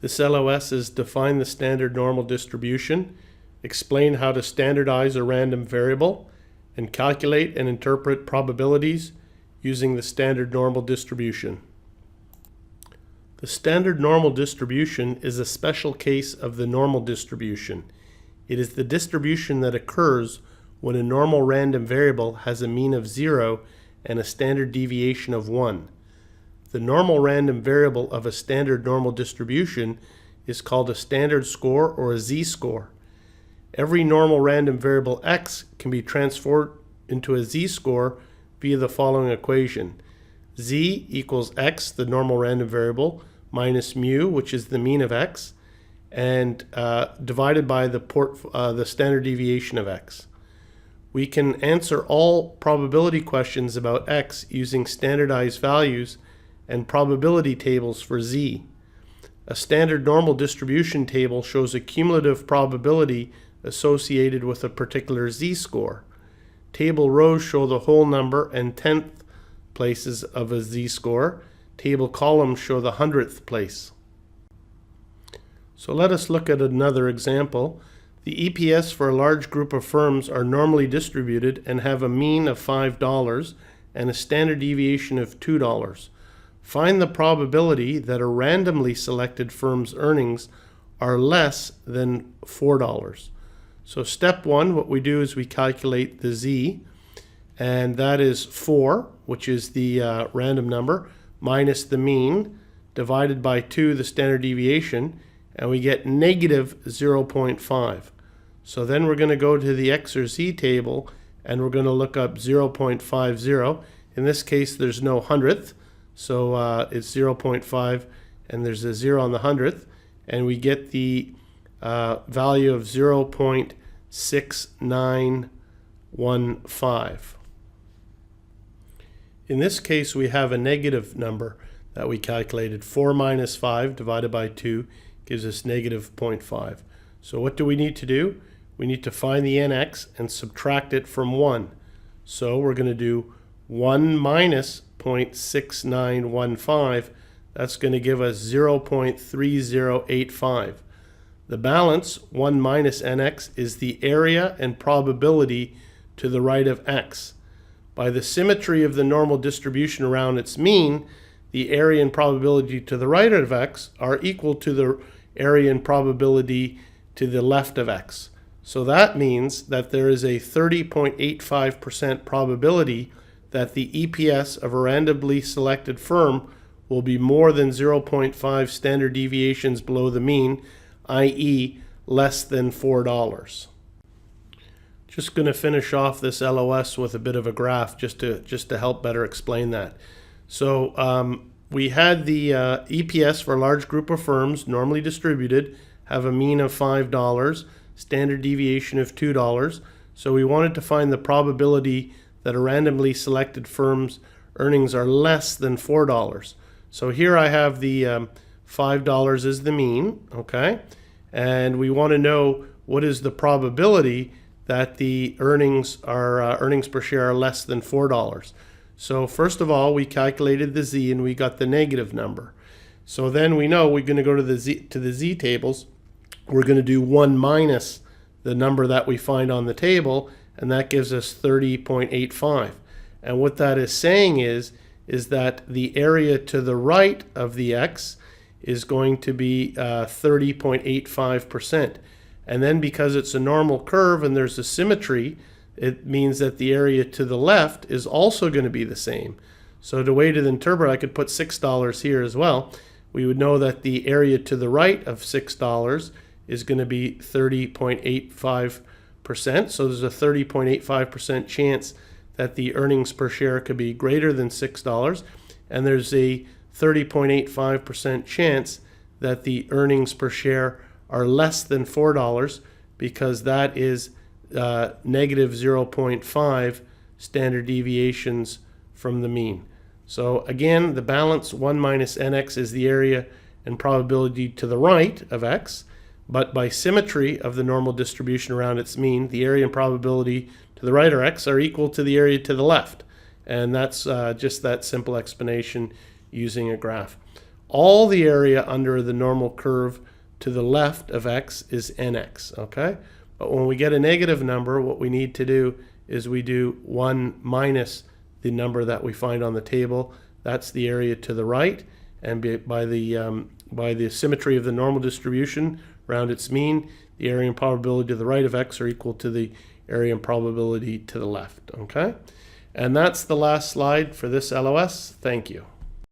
This LOS is define the standard normal distribution, explain how to standardize a random variable, and calculate and interpret probabilities using the standard normal distribution. The standard normal distribution is a special case of the normal distribution. It is the distribution that occurs when a normal random variable has a mean of 0 and a standard deviation of 1. The normal random variable of a standard normal distribution is called a standard score or a z-score. Every normal random variable x can be transformed into a z-score via the following equation. Z equals x, the normal random variable, minus mu, which is the mean of x, and divided by the standard deviation of x. We can answer all probability questions about x using standardized values and probability tables for z. A standard normal distribution table shows a cumulative probability associated with a particular z-score. Table rows show the whole number and tenth places of a z-score. Table columns show the 100th place. So let us look at another example. The EPS for a large group of firms are normally distributed and have a mean of $5 and a standard deviation of $2. Find the probability that a randomly selected firm's earnings are less than $4. So step one, what we do is we calculate the z, and that is 4, which is the random number, minus the mean, divided by 2, the standard deviation, and we get negative 0.5. So then we're going to go to the x or z table, and we're going to look up 0.50. In this case, there's no 100th, so it's 0.5, and there's a 0 on the 100th, and we get the value of 0.6915. In this case, we have a negative number that we calculated. 4 minus 5 divided by 2 gives us negative 0.5. So what do we need to do? We need to find the nx and subtract it from 1. So we're going to do 1 minus 0.6915. That's going to give us 0.3085. The balance, 1 minus nx, is the area and probability to the right of x. By the symmetry of the normal distribution around its mean, the area and probability to the right of x are equal to the area and probability to the left of x. So that means that there is a 30.85% probability that the EPS of a randomly selected firm will be more than 0.5 standard deviations below the mean, i.e. less than $4. Just going to finish off this LOS with a bit of a graph just to help better explain that. So we had the EPS for a large group of firms, normally distributed, have a mean of $5, standard deviation of $2. So we wanted to find the probability that a randomly selected firm's earnings are less than $4. So here I have the $5 is the mean, okay? And we want to know what is the probability that the earnings per share are less than $4. So first of all, we calculated the z and we got the negative number. So then we know we're going to go to the z tables. We're going to do 1 minus the number that we find on the table, and that gives us 30.85. And what that is saying is that the area to the right of the x is going to be 30.85%. And then because it's a normal curve and there's a symmetry, it means that the area to the left is also going to be the same. So the way to interpret, I could put $6 here as well. We would know that the area to the right of $6 is going to be 30.85%. So there's a 30.85% chance that the earnings per share could be greater than $6. And there's a 30.85% chance that the earnings per share are less than $4 because that is negative 0.5 standard deviations from the mean. So again, the balance 1 minus nx is the area and probability to the right of x, but by symmetry of the normal distribution around its mean, the area and probability to the right of x are equal to the area to the left. And that's just that simple explanation using a graph. all the area under the normal curve to the left of x is nx, okay? But when we get a negative number, what we need to do is we do 1 minus the number that we find on the table. That's the area to the right, and by the symmetry of the normal distribution around its mean, the area and probability to the right of x are equal to the area and probability to the left, okay? And that's the last slide for this LOS. Thank you.